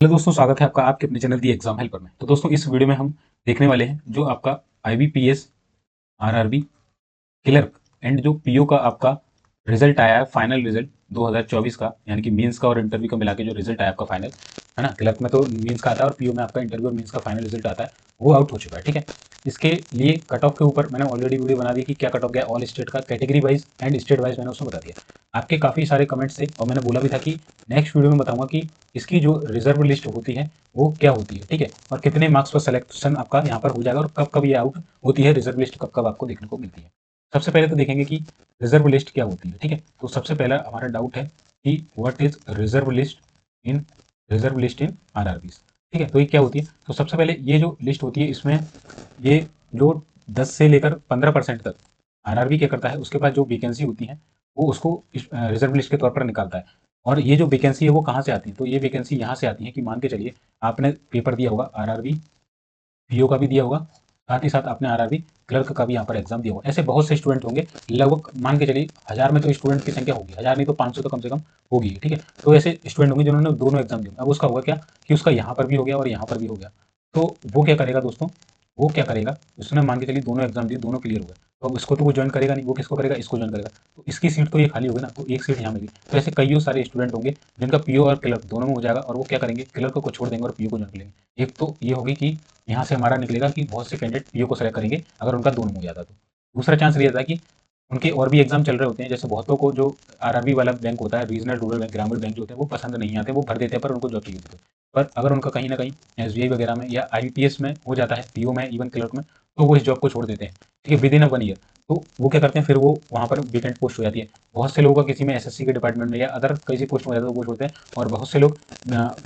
Hello दोस्तों, स्वागत है आपका आपके अपने चैनल दी एग्जाम हेल्पर में। तो दोस्तों, इस वीडियो में हम देखने वाले हैं जो आपका आईबीपीएस, आरआरबी, क्लर्क एंड जो पीओ का आपका रिजल्ट आया है, फाइनल रिजल्ट 2024 का, यानी कि मेंस का और इंटरव्यू का मिला के जो रिजल्ट आया आपका फाइनल, है ना। क्लर्क में तो मेंस का आता है और पीओ में आपका इंटरव्यू और मेंस का फाइनल रिजल्ट आता है, वो आउट हो चुका है। ठीक है, इसके लिए कट ऑफ के ऊपर मैंने ऑलरेडी वीडियो बना दी कि क्या कट ऑफ गया ऑल स्टेट का, category wise and state wise मैंने उसमें बता दिया। आपके काफ़ी सारे कमेंट्स थे और मैंने बोला भी था कि नेक्स्ट वीडियो में बताऊंगा कि इसकी जो रिजर्व लिस्ट होती है वो क्या होती है। ठीक है, और कितने मार्क्स पर सिलेक्शन आपका यहाँ पर हो जाएगा और कब कब ये आउट होती है रिजर्व लिस्ट, कब कब आपको देखने को मिलती है। सबसे पहले तो देखेंगे कि रिजर्व लिस्ट क्या होती है। ठीक है, तो सबसे पहला हमारा डाउट है कि what is reserve list in RRB. ठीक है, तो ये क्या होती है। तो सबसे पहले ये जो लिस्ट होती है इसमें ये जो 10 से लेकर 15% तक आरआरबी क्या करता है, उसके पास जो वैकेंसी होती है वो उसको रिजर्व लिस्ट के तौर पर निकालता है। और ये जो वैकेंसी है वो कहाँ से आती है, तो ये वैकेंसी यहाँ से आती है कि मान के चलिए आपने पेपर दिया होगा आरआरबी पीओ का भी दिया होगा, साथ ही साथ आपने आरआरबी क्लर्क का भी यहाँ पर एग्जाम दिया होगा। ऐसे बहुत से स्टूडेंट होंगे, लगभग मान के चलिए 1000 में तो स्टूडेंट की संख्या होगी, 1000 नहीं तो 500 तो कम से कम होगी। ठीक है, तो ऐसे स्टूडेंट होंगे जिन्होंने दोनों एग्जाम दिए। अब उसका होगा क्या कि उसका यहाँ पर भी हो गया और यहाँ पर भी हो गया। तो वो क्या करेगा दोस्तों, वो क्या करेगा, उसने मान के चलिए दोनों एग्जाम दिए, दोनों क्लियर हो गए, तो अब इसको तो वो ज्वाइन करेगा नहीं, वो किसको करेगा, इसको ज्वाइन करेगा। तो इसकी सीट तो ये खाली होगी ना, तो एक सीट यहाँ मिली। तो ऐसे कई सारे स्टूडेंट होंगे जिनका पीओ और क्लर्क दोनों में हो जाएगा और वो क्या करेंगे, क्लर्क को छोड़ देंगे और पीओ को ज्वाइन कर लेंगे। एक तो ये होगी कि यहाँ से हमारा निकलेगा कि बहुत से कैंडिडेट पीओ को सेलेक्ट करेंगे अगर उनका दोनों में हो जाता तो। दूसरा चांस ये रहता है कि उनके और भी एग्जाम चल रहे होते हैं, जैसे बहुतों को जो आरआरबी वाला बैंक होता है, रीजनल रूरल बैंक, ग्रामीण बैंक जो होते हैं वो पसंद नहीं आते, वो भर देते हैं पर उनको जॉब चाहिए होती है। पर अगर उनका कहीं ना कहीं एसबीआई वगैरह में या आईबीपीएस में हो जाता है, पीओ में, इवन क्लर्क में, तो वो इस जॉब को छोड़ देते हैं। ठीक है, विद इन अ 1 ईयर। तो वो क्या करते हैं, फिर वो वहाँ पर वेकेंट पोस्ट हो जाती है। बहुत से लोगों का किसी में एसएससी के डिपार्टमेंट में या अदर किसी पोस्ट में हो जाता है तो वो छोड़ते हैं, और बहुत से लोग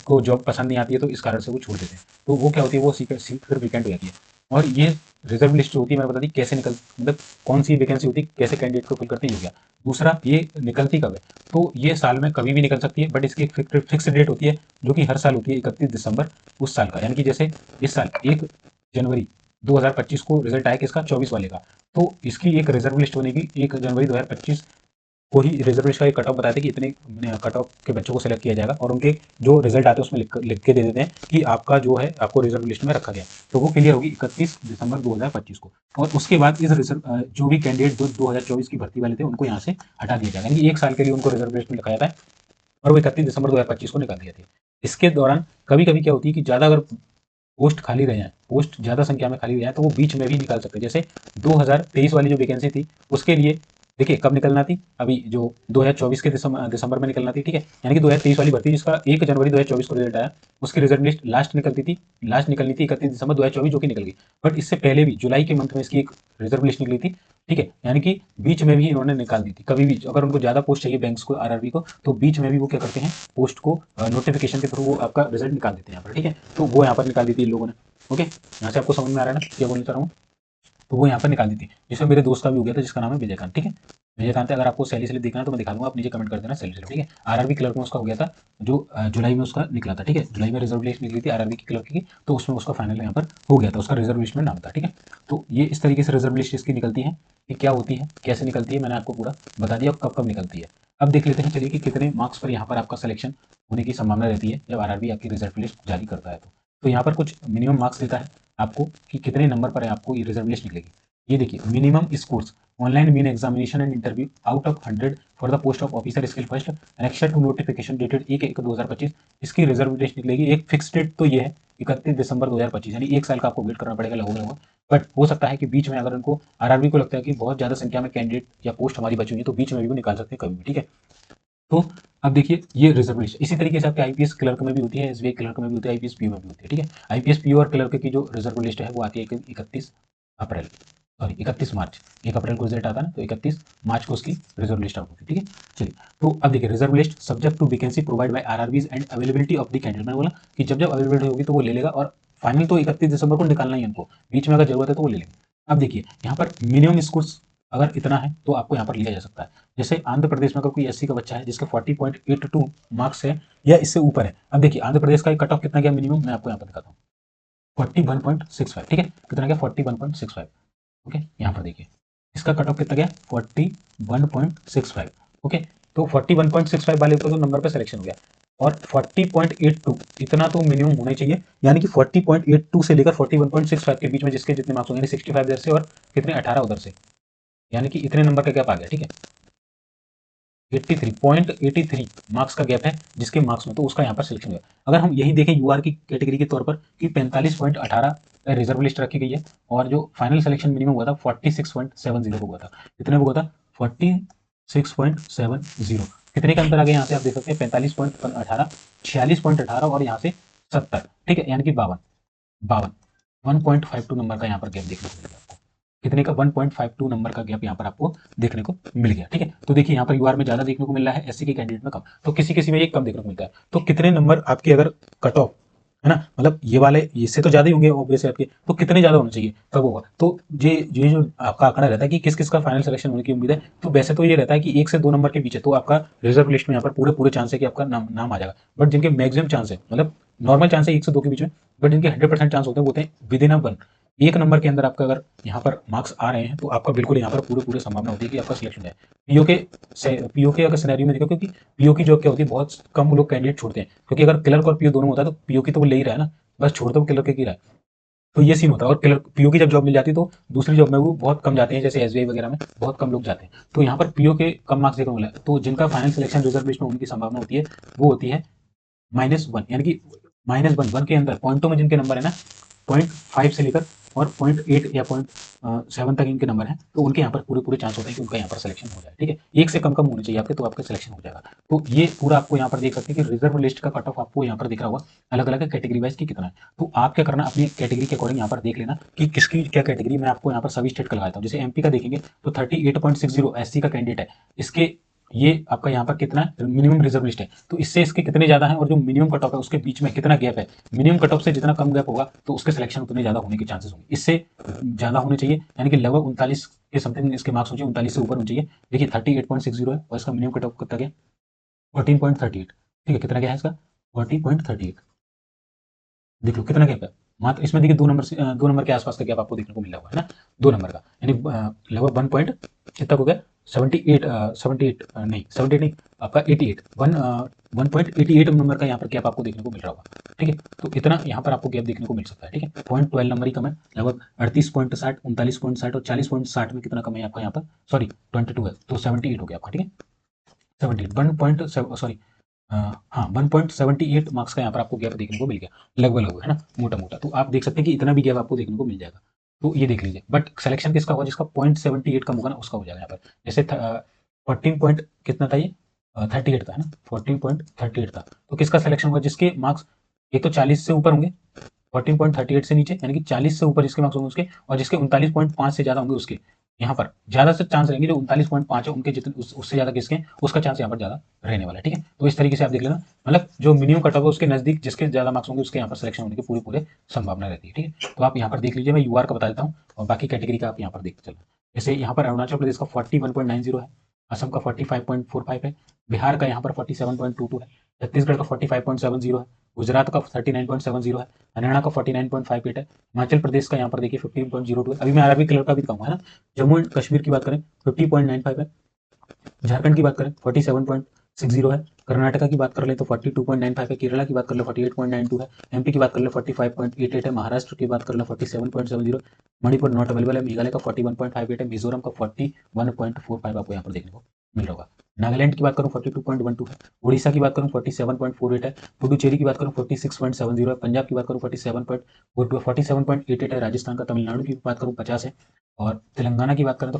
को जॉब पसंद नहीं आती है तो इस कारण से वो छोड़ देते हैं। तो वो क्या होती है, वो सीट फिर वेकेंट हो जाती है। और ये रिजर्व लिस्ट जो होती है मैंने बता दी कैसे निकल, मतलब कौन सी वैकेंसी होती है, कैसे कैंडिडेट को फिल करते हैं, हो गया। दूसरा, ये निकलती कब है, तो ये साल में कभी भी निकल सकती है, बट इसकी एक फिक्स डेट होती है जो कि हर साल होती है 31 दिसंबर उस साल का। यानी कि जैसे इस साल 1 जनवरी 2025 को रिजल्ट आया किसका, 24 वाले का, तो इसकी एक रिजर्व लिस्ट बनेगी 1 जनवरी 2025 को ही। रिजर्वेशन का एक कट ऑफ बताते हैं कि इतने कट ऑफ के बच्चों को सिलेक्ट किया जाएगा और उनके जो रिजल्ट आते हैं उसमें लिख के दे देते हैं कि आपका जो है आपको रिजर्व लिस्ट में रखा गया। तो वो क्लियर होगी 31 दिसंबर 2025 को। और उसके बाद इस रिजर्व जो भी कैंडिडेट जो 2024 की भर्ती वाले थे उनको यहाँ से हटा दिया जाएगा, यानी कि एक साल के लिए उनको रिजर्व लिस्ट में लिखा जाता है और वो 31 दिसंबर 2025 को निकाल दिया था। इसके दौरान कभी कभी क्या होती है कि ज़्यादा अगर पोस्ट खाली रहे हैं, पोस्ट ज़्यादा संख्या में खाली रहे हैं, तो वो बीच में भी निकाल सकते हैं। जैसे 2023 वाली जो वैकेंसी थी उसके लिए देखिए कब निकलना थी, अभी जो 2024 के दिसंबर में निकलना थी। ठीक है, यानी कि 2023 वाली भर्ती जिसका 1 जनवरी 2024 को रिजल्ट आया, उसकी रिजर्व लिस्ट लास्ट निकलती थी, लास्ट निकलनी थी 31 दिसंबर 2024, जो कि निकल गई। बट इससे पहले भी जुलाई के मंथ में इसकी एक रिजर्व लिस्ट निकली थी। ठीक है, यानी कि बीच में भी इन्होंने निकाल दी थी। कभी भी अगर उनको ज़्यादा पोस्ट चाहिए बैंक्स को, आरआरबी को, तो बीच में भी वो क्या करते हैं, पोस्ट को नोटिफिकेशन के थ्रू वो आपका रिजल्ट निकाल देते हैं यहाँ पर। ठीक है, तो वो यहाँ पर निकाल दी थी इन लोगों ने। ओके, यहाँ से आपको समझ में आ रहा है ना क्या बोलना चाह रहा हूँ। तो वो यहाँ पर निकाल दी थी, जिसमें मेरे दोस्त का भी हो गया था जिसका नाम है विजयकांत। ठीक है, विजयकांत है, अगर आपको सैली स्लिप देखना है तो मैं दिखा दूंगा, आप नीचे कमेंट कर देना सैली स्लिप। ठीक है, आरआरबी क्लर्क में उसका हो गया था, जो जुलाई में उसका निकला था। ठीक है, जुलाई में रिजर्व लिस्ट निकली थी आरआरबी की क्लर्क की, तो उसमें उसका फाइनल यहाँ पर हो गया था, उसका रिजर्व लिस्ट में नाम था। ठीक है, तो ये इस तरीके से रिजर्व लिस्ट इसकी निकलती है कि क्या होती है, कैसे निकलती है, मैंने आपको पूरा बता दिया कब कब निकलती है। अब देख लेते हैं चलिए कि कितने मार्क्स पर यहाँ पर आपका सिलेक्शन होने की संभावना रहती है जब आरआरबी आपकी रिजर्व लिस्ट जारी करता है। तो यहाँ पर कुछ मिनिमम मार्क्स देता है आपको कि कितने नंबर पर आपको ये रिजर्व लिस्ट निकलेगी। ये देखिए, minimum scores online mean examination and interview out of 100 for the post of officer skill first annexure to notification dated 1/1/2025। इसकी रिजर्व लिस्ट निकलेगी। एक फिक्स डेट तो ये है 31 दिसंबर 2025, यानी एक साल का आपको वेट करना पड़ेगा लगभग लगभग। बट हो सकता है कि बीच में अगर उनको आरआरबी को लगता है कि बहुत ज्यादा संख्या में कैंडिडेट या पोस्ट हमारी बची हुई है तो बीच में भी वो निकाल सकते हैं कभी भी। ठीक है, तो अब देखिए ये रिजर्व लिस्ट इसी तरीके से आपके आईपीएस क्लर्क में भी होती है, एसबीआई क्लर्क में भी होती है, आईपीएस पीओ में भी होती है। ठीक है, आईपीएस पीओ और क्लर्क की जो रिजर्व लिस्ट है वो आती है 31 अप्रैल, सॉरी 31 मार्च। 1 अप्रैल को रिजल्ट आता है ना, तो 31 मार्च को उसकी रिजर्व लिस्ट आउट होती है। ठीक है, चलिए, तो अब देखिए reserve list subject to vacancy provide by RRBs and availability of the candidate. मैंने बोला कि जब जब अवेलेबिलिटी होगी तो वो ले लेगा, और फाइनल तो 31 दिसंबर को निकालना ही उनको, बीच में अगर जरूरत है तो वो ले लेंगे। अब देखिए यहाँ पर मिनिमम स्कोर्स अगर इतना है तो आपको यहाँ पर लिया जा सकता है। जैसे आंध्र प्रदेश में अगर कोई एससी का बच्चा है जिसके 40.82 मार्क्स है या इससे ऊपर है। अब देखिए आंध्र प्रदेश का कट ऑफ कितना गया मिनिमम, मैं आपको यहाँ पर दिखाता हूँ, 41.65। ठीक है, कितना गया 41.65। ओके, यहाँ पर देखिए इसका कट ऑफ कितना गया 41.65। ओके, तो 41.65 वाले को तो नंबर पर सिलेक्शन हो गया। और 40.82 इतना तो मिनिमम होना ही चाहिए, यानी कि 40.82 से लेकर 41.65 के बीच में जिसके जितने मार्क्स होंगे, यानी 65 इधर से और कितने 18 उधर से, यानी कि इतने नंबर का गैप आ गया। ठीक है, 83.83 मार्क्स का गैप है जिसके मार्क्स में, तो उसका यहाँ पर सिलेक्शन हुआ। अगर हम यही देखें यूआर की कैटेगरी के तौर पर कि 45.18 रिजर्व लिस्ट रखी गई है और जो फाइनल सिलेक्शन मिनिमम हुआ था 46.70 हुआ था। कितने हुआ था? 46.70। कितने का अंतर आ गया यहाँ से आप देख सकते हैं, 45.18, 46.18 और यहाँ से 70। ठीक है, यानी कि 52 52 1.52 नंबर का यहाँ पर गैप देखने को मिलेगा आपको। कितने का? 1.52 नंबर का गैप यहाँ पर आपको देखने को मिल गया। ठीक है, तो देखिए यहाँ पर यूआर में ज्यादा देखने को मिल रहा है, एससी के कैंडिडेट में कम, तो किसी किसी में ये कम देखने को मिलता है। तो कितने नंबर आपके अगर कट ऑफ है ना, मतलब ये वाले इससे तो ज्यादा ही होंगे ऑब्वियसली आपके, तो कितने ज्यादा होना चाहिए तब होगा। तो ये जो आपका आंकड़ा रहता है कि किस किस का फाइनल सिलेक्शन होने की उम्मीद है, तो वैसे तो ये रहता है कि 1 से 2 नंबर के बीच है तो आपका रिजर्व लिस्ट में यहाँ पर पूरे पूरे चांस है कि आपका नाम आ जाएगा। बट जिनके मैक्सिमम चांस है, मतलब नॉर्मल चांस है 1 से 2 के बीच में, बट जिनके 100% चांस होते हैं वो होते हैं विद इन अ 1। 1 नंबर के अंदर आपका अगर यहाँ पर मार्क्स आ रहे हैं तो आपका बिल्कुल यहाँ पर पूरे पूरे संभावना होती है कि आपका सिलेक्शन है। पीओ के अगर सिनेरियो में देखो, क्योंकि पीओ की जॉब क्या होती है, बहुत कम लोग कैंडिडेट छोड़ते हैं, क्योंकि अगर क्लर्क और पीओ दोनों होता है तो पीओ की तो वो ले ही रहा है ना, बस छोड़ दो क्लर्क की रहा है। तो ये सीन होता है, और क्लर्क पीओ की जब जॉब मिल जाती है तो दूसरी जॉब में वो बहुत कम जाते हैं, जैसे एसबीआई वगैरह में बहुत कम लोग जाते हैं। तो यहाँ पर पीओ के कम मार्क्स देखने को मिला, तो जिनका फाइनल सिलेक्शन रिजर्व लिस्ट में होने की संभावना होती है वो होती है -1, यानी कि -1 के अंदर पॉइंटों में जिनके नंबर है ना 0.5 से लेकर और 0.8 या 0.7 तक इनके नंबर हैं, तो उनके यहाँ पर पूरे पूरे चांस होते हैं कि उनका यहाँ पर सिलेक्शन हो जाए। ठीक है, 1 से कम होने चाहिए आपके, तो आपका सिलेक्शन हो जाएगा। तो ये पूरा आपको यहाँ पर देख सकते हैं कि रिजर्व लिस्ट का कट ऑफ आपको यहाँ पर दिख रहा होगा अलग अलग कैटेगरी वाइज की कितना है। तो आप क्या करना, अपनी कैटेगरी के अकॉर्डिंग यहाँ पर देख लेना कि किसकी क्या कैटेगरी। मैं आपको यहाँ पर सभी स्टेट का लगाता हूँ, जैसे एमपी का देखेंगे तो 38.60 एससी का कैंडिडेट है, इसके ये आपका यहाँ पर कितना मिनिमम रिजर्व लिस्ट है, तो इससे इसके कितने ज्यादा है, और जो मिनिमम कट ऑफ है उसके बीच में कितना गैप है। मिनिमम कट ऑफ से जितना कम गैप होगा तो उसके सिलेक्शन उतने ज्यादा होने के चांसेस होंगे, इससे ज्यादा होने चाहिए, यानी कि लगभग 39 के समथिंग इसके मार्क्स होने चाहिए, 39 से ऊपर होने चाहिए। देखिए 38.60 है और इसका मिनिमम कट ऑफ कितना गया 14.38। ठीक है, कितना गया है इसका 14.38। देख लो कितना गैप है मात्र इसमें। देखिए 2 नंबर से 2 नंबर के आसपास का गैप आपको देखने को मिल रहा होगा, है ना, 2 नंबर का, यानी लगभग 1 पॉइंट कितना हो गया 78 नहीं 78 नहीं, आपका 88 1.88 नंबर का यहाँ पर गैप आपको देखने को मिल रहा होगा। ठीक है, तो इतना यहाँ पर आपको गैप देखने को मिल सकता है। ठीक है, 0.12 नंबर ही कम है, लगभग 38.60 39.60 और 40.60 में कितना कम है आपका यहाँ पर, सॉरी 22 है, तो 78 हो गया आपका। ठीक है, 78 1 पॉइंट सॉरी हाँ 1.78 मार्क्स का यहाँ पर आपको गैप देखने को मिल गया, लगभग लगभग, है ना, मोटा मोटा। तो आप देख सकते हैं कि इतना भी गैप आपको देखने को मिल जाएगा। तो ये देख लीजिए, बट सिलेक्शन किसका होगा, जिसका 0.78 कम होगा ना उसका हो जाएगा यहाँ पर। जैसे 14 पॉइंट कितना था ये 38 था, है ना, 14.38 था, तो किसका सिलेक्शन होगा, जिसके मार्क्स एक तो 40 से ऊपर होंगे, 14.38 से नीचे, यानी कि 40 से ऊपर जिसके मार्क्स होंगे उसके, और जिसके 39.5 से ज्यादा होंगे उसके। यहाँ पर ज्यादा से चांस रहेंगे जो 39.5 है उनके, जितने उससे ज्यादा किसके, उसका चांस यहाँ पर ज्यादा रहने वाला है। ठीक है, तो इस तरीके से आप देख लेना, मतलब जो मिनिमम कट ऑफ है उसके नजदीक जिसके ज्यादा मार्क्स होंगे उसके यहाँ पर सिलेक्शन होने की पूरी पूरे संभावना रहती है। ठीक है, तो आप यहाँ पर देख लीजिए, मैं यूआर का बता देता हूँ और बाकी कैटेगरी का आप यहाँ पर देखते चलना। जैसे यहाँ पर अरुणाचल प्रदेश का 41.90 है, असम का 45.45 है, बिहार का यहाँ पर 47.22 है, छत्तीसगढ़ का 45.70 है, गुजरात का 39.70 है, हरियाणा का 49.58 है, हिमाचल प्रदेश का यहाँ पर देखिए 15.02 है। अभी मैं अरबी कलर का भी दिखाऊंगा, है ना। जम्मू एंड कश्मीर की बात करें 50.95 है, झारखंड की बात करें 47.60 है, कर्नाटका की बात कर ले तो 42.95 है, केरला की बात कर ले 48.92 है, एमपी की बात कर ले 45.88 है, महाराष्ट्र की बात कर ले 47.70, मणिपुर नॉट अवेलेबल है, मेघालय का 41.58 है, मिजोरम का 41.45 आपको यहाँ पर देखने को मिल रहा होगा। नागालैंड की बात करूँ 42.12 है, उड़ीसा की बात करूँ 47.48 है, पुडुचेरी की बात करूँ 46.70 है, पंजाब की बात करूँ 47.88 है, राजस्थान का, तमिलनाडु की बात करूँ 50 है, और तेलंगाना की बात करें तो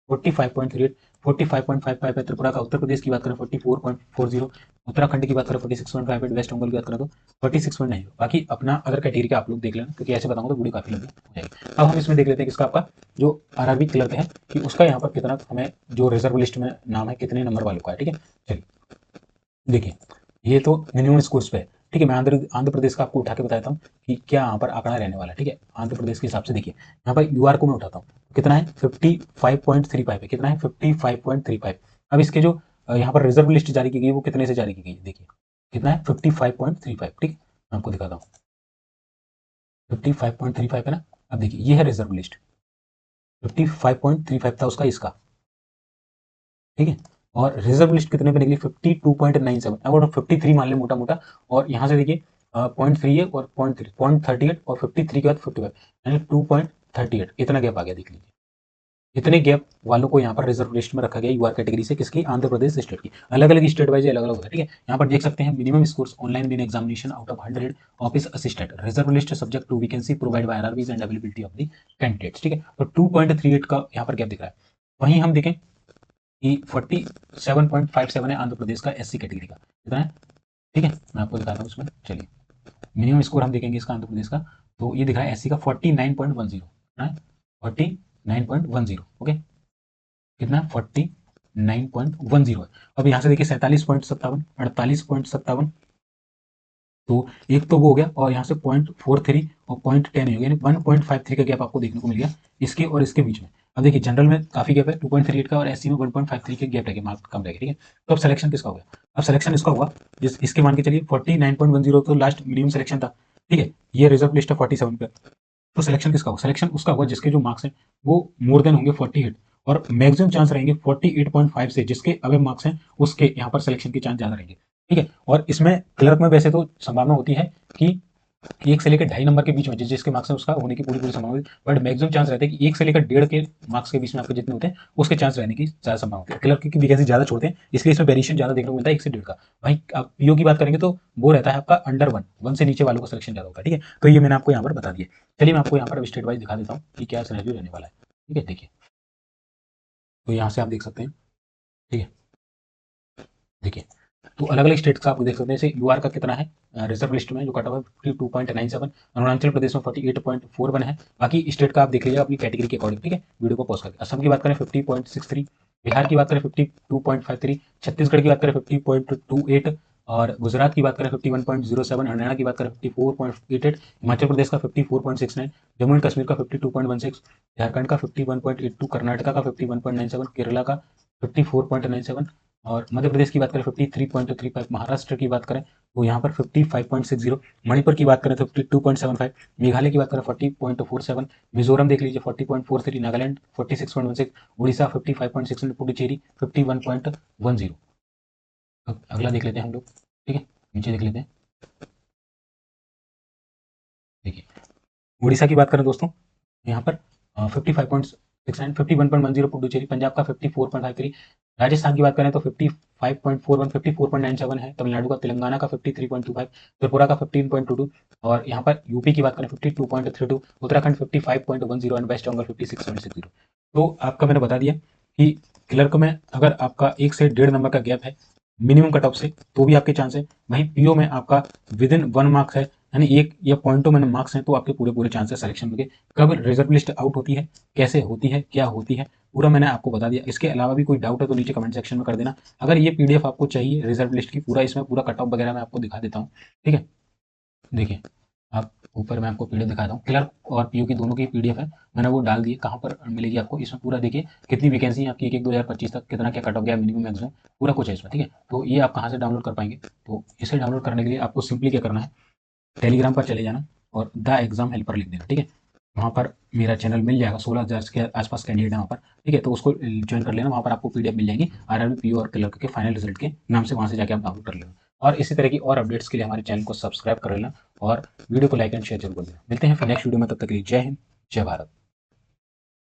45.38 45.55 है, त्रिपुरा का, उत्तर प्रदेश की बात करें 44.40, उत्तराखंड की बात करें 46.58, वेस्ट बंगाल की बात करें तो 46.9। बाकी अपना अदर क्राइटेरिया आप लोग देख लेना, क्योंकि ऐसे बताऊंगा तो वीडियो काफी लंबी हो जाएगी। अब हम इसमें देख लेते हैं किसका, आपका जो आरआरबी क्लर्क है कि उसका यहाँ पर कितना हमें जो रिजर्व लिस्ट में नाम है कितने नंबर वालों का है। ठीक है, चलिए देखिए, ये तो मिनिमम स्कोर्स पे है। ठीक है, मैं आंध्र प्रदेश का आपको उठा के बताता हूँ कि क्या यहाँ पर आंकड़ा रहने वाला है। ठीक है, आंध्र प्रदेश के हिसाब से देखिए, यहाँ पर यूआर को मैं उठाता हूँ, कितना है 55.35 है, कितना है 55.35। अब इसके जो यहाँ पर रिजर्व लिस्ट जारी की गई वो कितने से जारी की गई, देखिए कितना है 55.35। ठीक है, मैं आपको दिखाता हूँ 55.35 है ना। अब देखिए ये है रिजर्व लिस्ट, 55.35 था उसका इसका। ठीक है, और रिजर्व लिस्ट कितने पे निकली 52.97, अगर 53 मान ले मोटा मोटा, और यहाँ से देखिए 0.3 है और 0.38 और 53 के बाद 55 यानी 2.38, इतना गैप आ गया देख लीजिए। इतने गैप वालों को यहाँ पर रिजर्व लिस्ट में रखा गया यूआर कैटेगरी से, किसकी, आंध्र प्रदेश स्टेट की। अलग अलग स्टेट वाइज अलग अलग होता है, ठीक है। यहाँ पर देख सकते हैं minimum scores online bin examination out of 100 office assistant reserve list subject to vacancy provide by RRBs and availability of the candidates, ठीक है। तो 2.38 का यहाँ पर गैप दिख रहा है। वहीं हम देखें कि 47.57 है आंध्र प्रदेश का एससी कैटेगरी का, कितना है, ठीक है, मैं आपको दिखाता हूँ उसमें। चलिए मिनिमम स्कोर हम देखेंगे इसका आंध्र प्रदेश का, तो ये दिख रहा है एससी का 49.10, कितना है, 49.10, ओके, कितना 49.10 है। अब यहाँ से देखिए 47.57, 48.57, तो एक तो वो हो गया, और यहाँ से 0.43 और 0.10 हो गया, यानी 1.53 का गैप आपको देखने को मिल गया इसके और इसके बीच में। अब देखिए जनरल में काफी गैप है 2.38 का, और एससी में 1.53 का गैप रहेगा, मार्क कम रहेगा, ठीक है। तो अब सिलेक्शन किसका होगा, अब सिलेक्शन इसका हुआ जिस इसके मान के चलिए 49.10 तो लास्ट मिनिमम सिलेक्शन था, ठीक है। ये रिजर्व लिस्ट है 47 पे, तो सिलेक्शन किसका होगा, सिलेक्शन उसका होगा जिसके जो मार्क्स हैं वो मोर देन होंगे 48, और मैक्सिमम चांस रहेंगे 48.5 से, जिसके अवे मार्क्स हैं उसके यहाँ पर सिलेक्शन के चांस ज्यादा रहेंगे, ठीक है। और इसमें क्लर्क में वैसे तो संभावना होती है कि 1 से लेकर 2.5 नंबर के बीच में जिसके मार्क्स है उसका होने की पूरी पूरी संभावना होती है, बट मैक्सिमम चांस रहते हैं कि 1 से लेकर 1.5 के मार्क्स के बीच में आपके जितने होते हैं उसके चांस रहने की ज्यादा संभावना होती है। क्लर्क की वैकेंसी ज्यादा छोड़ते हैं, इसलिए इसमें वेरिएशन ज्यादा देखने को मिलता है 1 से 1.5 का। वहीं आप पीओ की बात करेंगे तो वो रहता है आपका अंडर 1 से नीचे वालों का सिलेक्शन ज्यादा होता है, ठीक है। तो ये मैंने आपको यहाँ पर बता दिया। चलिए मैं आपको यहाँ पर स्टेट वाइज दिखा देता हूँ कि क्या सिनेरियो रहने वाला है, ठीक है। देखिए तो यहाँ से आप देख सकते हैं, ठीक है, देखिए तो अलग अलग स्टेट का आप देख सकते हैं, जैसे यूआर का कितना है रिजर्व लिस्ट में जो कटा हुआ है 52.97, अरुणाचल प्रदेश में 48.41 है। बाकी स्टेट का आप देख लीजिए अपनी कैटेगरी के अकॉर्डिंग, ठीक है, वीडियो को पॉज करके। असम की बात करें 50.63, बिहार की बात करें 52.53, छत्तीसगढ़ की बात करें 50.28, और गुजरात की बात करें 51.07, हरियाणा की बात करें 54.88, हिमाचल प्रदेश का 54.69, जम्मू एंड कश्मीर का 52.16, झारखंड का 51.82, कर्नाटका का 51.97, केरला का 54.97, और मध्य प्रदेश की बात करें 53.35, महाराष्ट्र की बात करें तो यहाँ पर 55.60, मणिपुर की बात करें तो 52.75, मेघालय की बात करें 40.47, मिजोरम देख लीजिए 40.43, नागालैंड 46.16, उड़ीसा 55.6, पुडुचेरी 51.10। अगला देख लेते हैं हम लोग, ठीक है, नीचे देख लेते हैं। देखिए उड़ीसा की बात करें दोस्तों, यहाँ पर 55.69, 51.10 पुडुचेरी, पंजाब का 54.53, राजस्थान की बात करें तो 55.41, 54.97 है, तमिलनाडु का, तेलंगाना का 53.25, त्रिपुरा का 15.22, और यहाँ पर यूपी की बात करें 52.32, उत्तराखंड 55.10 एंड वेस्ट बंगाल 56.60। तो आपका मैंने बता दिया कि क्लर्क में अगर आपका 1 से 1.5 नंबर का गैप है मिनिमम कट ऑफ से तो भी आपके चांस है, वहीं पीओ में आपका विद इन 1 मार्क्स है, यानी एक या पॉइंटों में मार्क्स हैं, तो आपके पूरे पूरे चांस है सिलेक्शन के। कब रिजर्व लिस्ट आउट होती है, कैसे होती है, क्या होती है, पूरा मैंने आपको बता दिया। इसके अलावा भी कोई डाउट है तो नीचे कमेंट सेक्शन में कर देना। अगर ये पीडीएफ आपको चाहिए रिजर्व लिस्ट की, पूरा इसमें पूरा कट ऑफ वगैरह मैं आपको दिखा देता हूँ, ठीक है। देखिए आप ऊपर मैं आपको पीडीएफ दिखाता हूँ, क्लर्क और पीओ की दोनों की पीडीएफ है, मैंने वो डाल दी है। कहाँ पर मिलेगी आपको, इसमें पूरा देखिए कितनी वैकेंसी है आपकी, 1-1 2025 तक कितना क्या कट ऑफ गया, मिनिमम मैक्सिमम पूरा कुछ है इसमें, ठीक है। तो ये आप कहाँ से डाउनलोड कर पाएंगे, तो इसे डाउनलोड करने के लिए आपको सिंपली क्या करना है, टेलीग्राम पर चले जाना और द एग्जाम हेल्पर लिख देना, ठीक है। वहाँ पर मेरा चैनल मिल जाएगा, 16,000 के आसपास कैंडिडेट है वहाँ पर, ठीक है। तो उसको ज्वाइन कर लेना, वहाँ पर आपको पीडीएफ मिल जाएंगी आरआरबी पीओ और क्लर्क के फाइनल रिजल्ट के नाम से, वहाँ से जाकर आप डाउनलोड कर लेना। और इसी तरह की और अपडेट्स के लिए हमारे चैनल को सब्सक्राइब कर लेना और वीडियो को लाइक एंड शेयर जरूर कर देना। मिलते हैं फिर नेक्स्ट वीडियो में, तब तक के लिए जय हिंद, जय भारत।